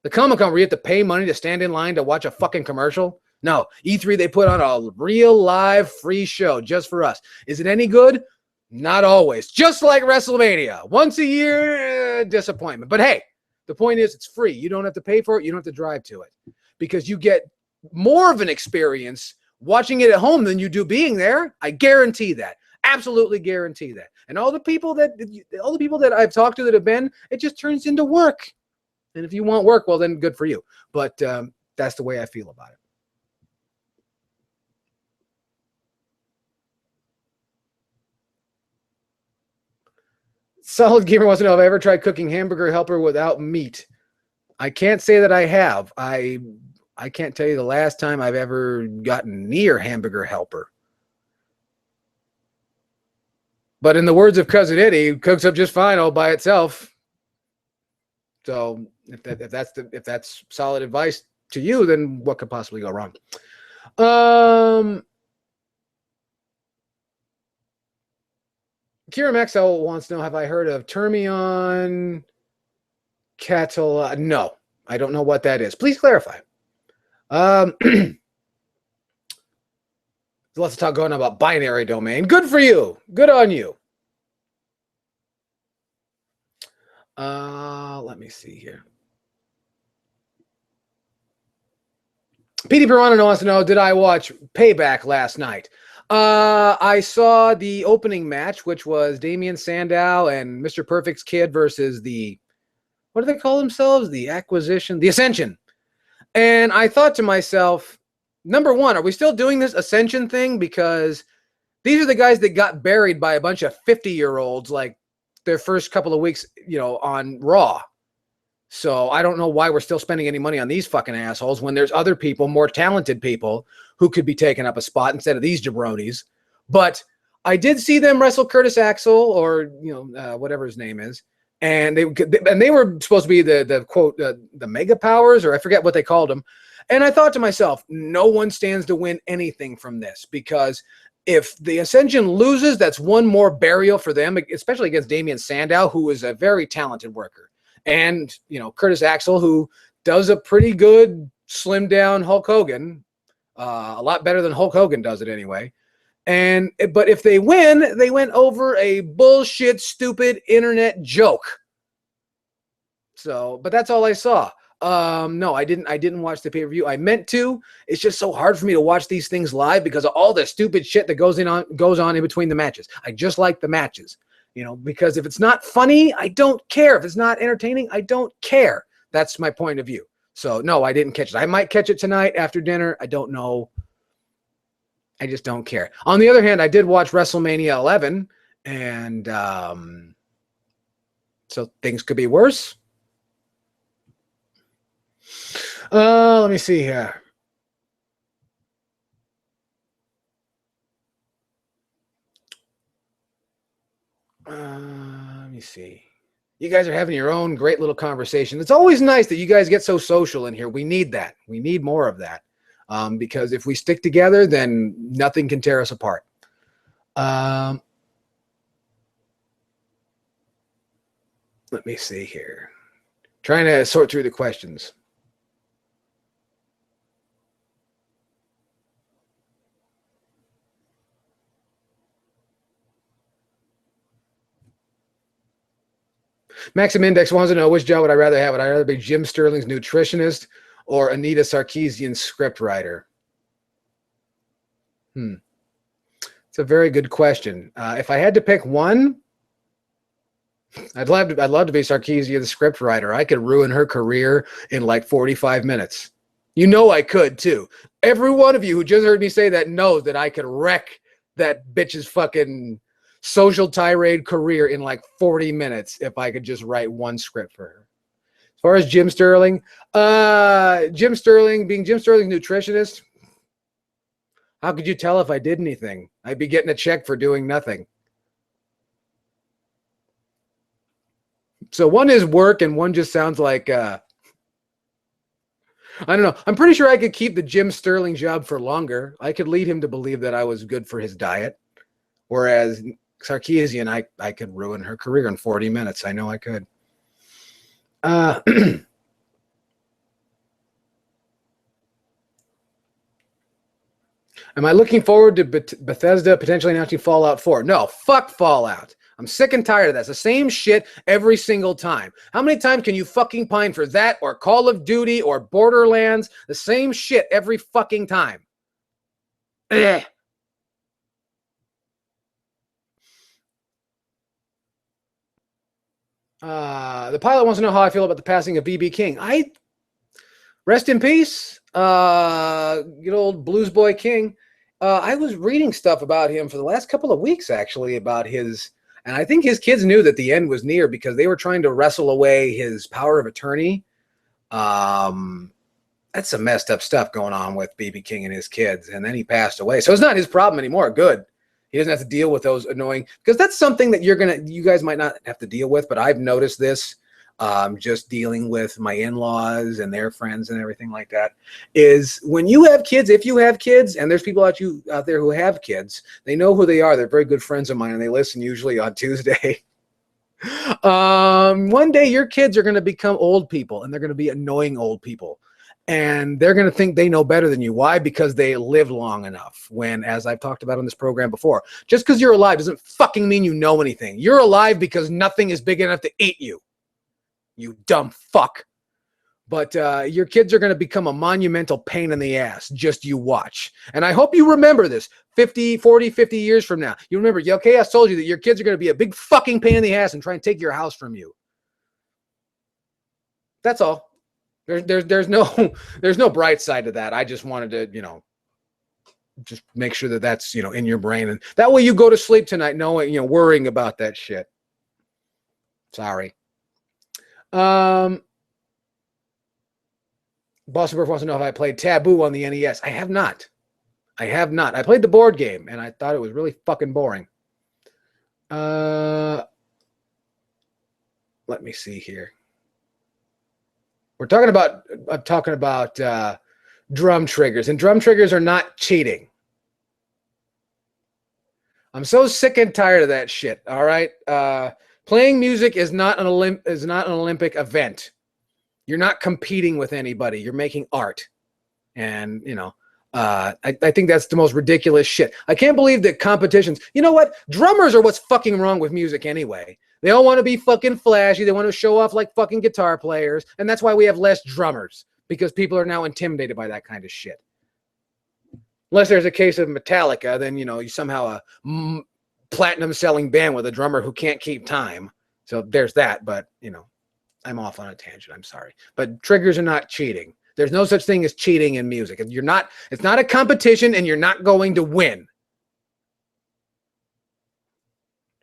The Comic-Con where you have to pay money to stand in line to watch a fucking commercial. No, E3, they put on a real live free show just for us. Is it any good? Not always. Just like WrestleMania. Once a year, disappointment. But hey, the point is it's free. You don't have to pay for it. You don't have to drive to it. Because you get more of an experience watching it at home than you do being there. I guarantee that. Absolutely guarantee that. And all the people that I've talked to that have been, it just turns into work. And if you want work, well, then good for you. But that's the way I feel about it. Solid Gamer wants to know, have I ever tried cooking hamburger helper without meat? I can't say that I have. I can't tell you the last time I've ever gotten near hamburger helper. But in the words of Cousin Eddie, it cooks up just fine all by itself. So if that's solid advice to you, then what could possibly go wrong? Kira Maxwell wants to know, have I heard of Termion Cattle? No, I don't know what that is. Please clarify. Lots of talk going on about binary domain. Good for you. Good on you. Let me see here. PD Piranha wants to know, did I watch Payback last night? I saw the opening match, which was Damian Sandow and Mr. Perfect's kid versus the, what do they call themselves? The Ascension. And I thought to myself, number one, are we still doing this Ascension thing? Because these are the guys that got buried by a bunch of 50-year-olds like their first couple of weeks, on Raw. So I don't know why we're still spending any money on these fucking assholes when there's other people, more talented people, who could be taking up a spot instead of these jabronis. But I did see them wrestle Curtis Axel, or whatever his name is, and they were supposed to be the quote the Mega Powers, or I forget what they called them. And I thought to myself, no one stands to win anything from this, because if the Ascension loses, that's one more burial for them, especially against Damian Sandow, who is a very talented worker. And, Curtis Axel, who does a pretty good slim down Hulk Hogan, a lot better than Hulk Hogan does it anyway. But if they win, they went over a bullshit, stupid internet joke. So, but that's all I saw. No, I didn't watch the pay-per-view. I meant to. It's just so hard for me to watch these things live because of all the stupid shit that goes on in between the matches. I just like the matches. Because if it's not funny, I don't care. If it's not entertaining, I don't care. That's my point of view. So, no, I didn't catch it. I might catch it tonight after dinner. I don't know. I just don't care. On the other hand, I did watch WrestleMania 11, and so things could be worse. Let me see here. Let me see. You guys are having your own great little conversation. It's always nice that you guys get so social in here. We need that. We need more of that. Because if we stick together, then nothing can tear us apart. Let me see here. Trying to sort through the questions. Maxim Index wants to know, which job would I rather have? Would I rather be Jim Sterling's nutritionist or Anita Sarkeesian's scriptwriter? It's a very good question. If I had to pick one, I'd love to be Sarkeesian's scriptwriter. I could ruin her career in like 45 minutes. I could too. Every one of you who just heard me say that knows that I could wreck that bitch's fucking social tirade career in like 40 minutes if I could just write one script for her. As far as Jim Sterling, being Jim Sterling's nutritionist, how could you tell if I did anything? I'd be getting a check for doing nothing. So one is work and one just sounds like, I don't know. I'm pretty sure I could keep the Jim Sterling job for longer. I could lead him to believe that I was good for his diet. Whereas Sarkeesian, I could ruin her career in 40 minutes. I know I could. Am I looking forward to Bethesda potentially announcing Fallout 4? No, fuck Fallout. I'm sick and tired of that. It's the same shit every single time. How many times can you fucking pine for that or Call of Duty or Borderlands? The same shit every fucking time. Ugh. The pilot wants to know how I feel about the passing of BB King. Rest in peace. Good old Blues Boy King. I was reading stuff about him for the last couple of weeks, actually, about his, and I think his kids knew that the end was near because they were trying to wrestle away his power of attorney. That's some messed up stuff going on with BB King and his kids. And then he passed away. So it's not his problem anymore. Good. He doesn't have to deal with those annoying, because that's something that you guys might not have to deal with, but I've noticed this. Just dealing with my in-laws and their friends and everything like that, is when you have kids, if you have kids, and there's people out there who have kids, they know who they are. They're very good friends of mine, and they listen usually on Tuesday. One day your kids are going to become old people, and they're going to be annoying old people, and they're going to think they know better than you. Why? Because they lived long enough. When, as I've talked about on this program before, just because you're alive doesn't fucking mean you know anything. You're alive because nothing is big enough to eat you. You dumb fuck. But your kids are going to become a monumental pain in the ass. Just you watch. And I hope you remember this 40, 50 years from now. You remember, Yellkaos told you that your kids are going to be a big fucking pain in the ass and try and take your house from you. That's all. There's no bright side to that. I just wanted to, just make sure that that's, in your brain. And that way you go to sleep tonight knowing, worrying about that shit. Sorry. Boston Burf wants to know if I played Taboo on the NES. I have not. I played the board game, and I thought it was really fucking boring. Let me see here. We're talking about drum triggers, and drum triggers are not cheating. I'm so sick and tired of that shit. All right. Playing music is not an Olympic event. You're not competing with anybody. You're making art. And, I think that's the most ridiculous shit. I can't believe that competitions, you know what? Drummers are what's fucking wrong with music anyway. They all want to be fucking flashy. They want to show off like fucking guitar players. And that's why we have less drummers, because people are now intimidated by that kind of shit. Unless there's a case of Metallica, then, you somehow platinum selling band with a drummer who can't keep time. So there's that, but I'm off on a tangent. I'm sorry. But triggers are not cheating. There's no such thing as cheating in music. It's not a competition, and you're not going to win.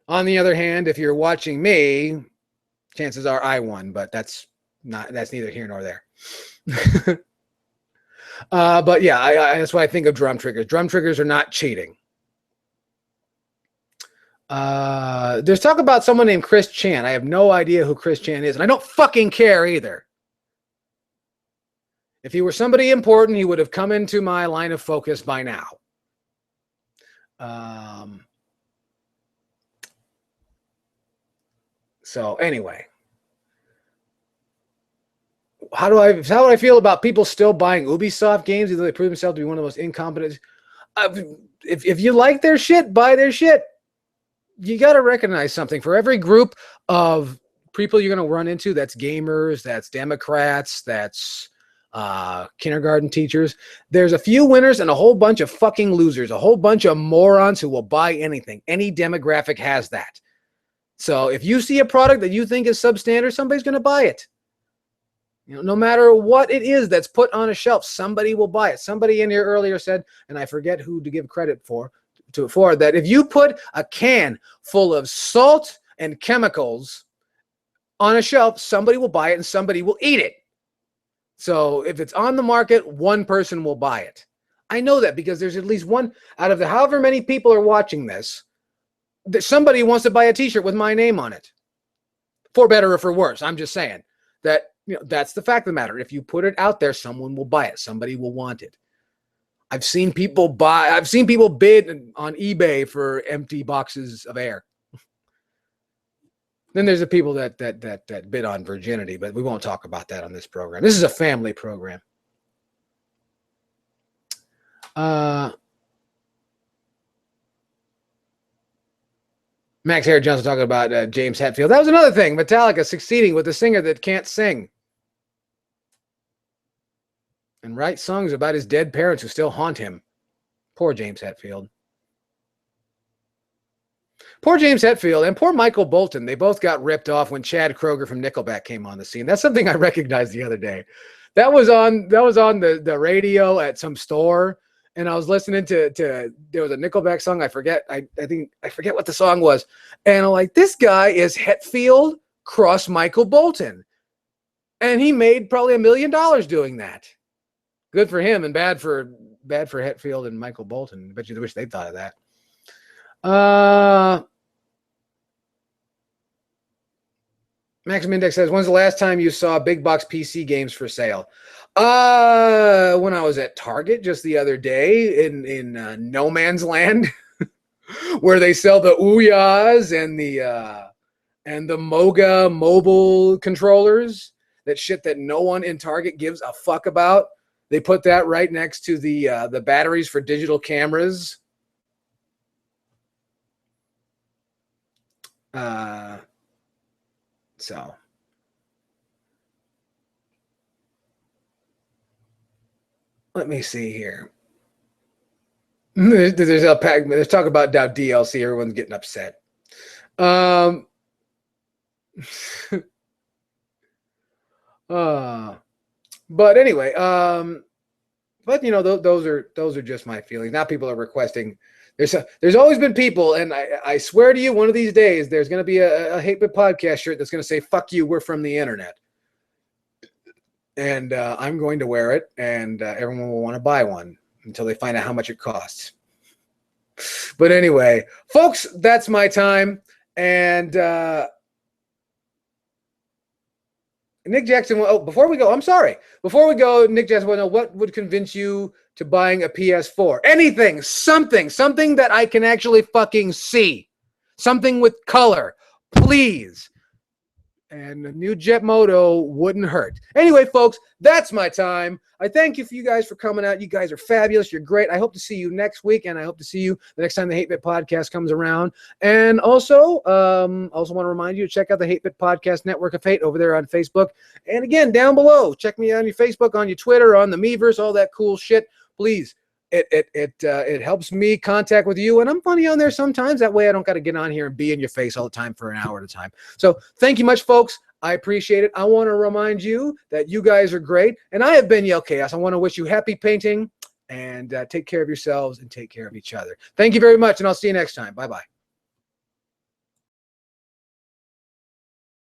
On the other hand, if you're watching me, chances are I won, but that's neither here nor there. But yeah, that's why I think of drum triggers. Drum triggers are not cheating. There's talk about someone named Chris Chan. I have no idea who Chris Chan is, and I don't fucking care either. If he were somebody important, he would have come into my line of focus by now. So anyway, how do I feel about people still buying Ubisoft games, either they prove themselves to be one of the most incompetent? If you like their shit, buy their shit. You got to recognize something. For every group of people you're going to run into, that's gamers, that's Democrats, that's kindergarten teachers, there's a few winners and a whole bunch of fucking losers, a whole bunch of morons who will buy anything. Any demographic has that. So if you see a product that you think is substandard, somebody's going to buy it. No matter what it is that's put on a shelf, somebody will buy it. Somebody in here earlier said, and I forget who to give credit for that if you put a can full of salt and chemicals on a shelf, somebody will buy it and somebody will eat it. So if it's on the market, one person will buy it. I know that because there's at least one out of the however many people are watching this, that somebody wants to buy a t-shirt with my name on it. For better or for worse. I'm just saying that, that's the fact of the matter. If you put it out there, someone will buy it. Somebody will want it. I've seen people bid on eBay for empty boxes of air. Then there's the people that bid on virginity, but we won't talk about that on this program. This is a family program. Max Harry Johnson talking about James Hetfield. That was another thing. Metallica succeeding with a singer that can't sing and write songs about his dead parents who still haunt him. Poor James Hetfield. Poor James Hetfield and poor Michael Bolton. They both got ripped off when Chad Kroeger from Nickelback came on the scene. That's something I recognized the other day. That was on the radio at some store, and I was listening to there was a Nickelback song. I forget what the song was, and I'm like, this guy is Hetfield cross Michael Bolton, and he made probably $1 million doing that. Good for him, and bad for Hetfield and Michael Bolton. I bet you wish they thought of that. Maxim Index says, when's the last time you saw big box PC games for sale? When I was at Target just the other day in No Man's Land, where they sell the Ouya's and the Moga mobile controllers, that shit that no one in Target gives a fuck about. They put that right next to the batteries for digital cameras. So let me see here. There's talk about now DLC. Everyone's getting upset. But anyway, but you know, those are just my feelings. Now people are requesting. There's always been people, and I swear to you, one of these days there's going to be a Hate Bit podcast shirt that's going to say "Fuck you, we're from the internet," and I'm going to wear it, and everyone will want to buy one until they find out how much it costs. But anyway, folks, that's my time, and Nick Jackson. Oh, before we go, Nick Jackson, what would convince you to buying a PS4? Anything, something that I can actually fucking see, something with color, please. And a new Jet Moto wouldn't hurt. Anyway, folks, that's my time. I thank you guys for coming out. You guys are fabulous. You're great. I hope to see you next week, and I hope to see you the next time the Hate Bit podcast comes around. And also want to remind you to check out the Hate Bit Podcast Network of Hate over there on Facebook. And again, down below, check me on your Facebook, on your Twitter, on the MiiVerse, all that cool shit. Please, it helps me contact with you, and I'm funny on there sometimes. That way I don't got to get on here and be in your face all the time for an hour at a time. So thank you much, folks. I appreciate it. I want to remind you that you guys are great, and I have been Yellkaos. I want to wish you happy painting, and take care of yourselves and take care of each other. Thank you very much, and I'll see you next time. Bye-bye.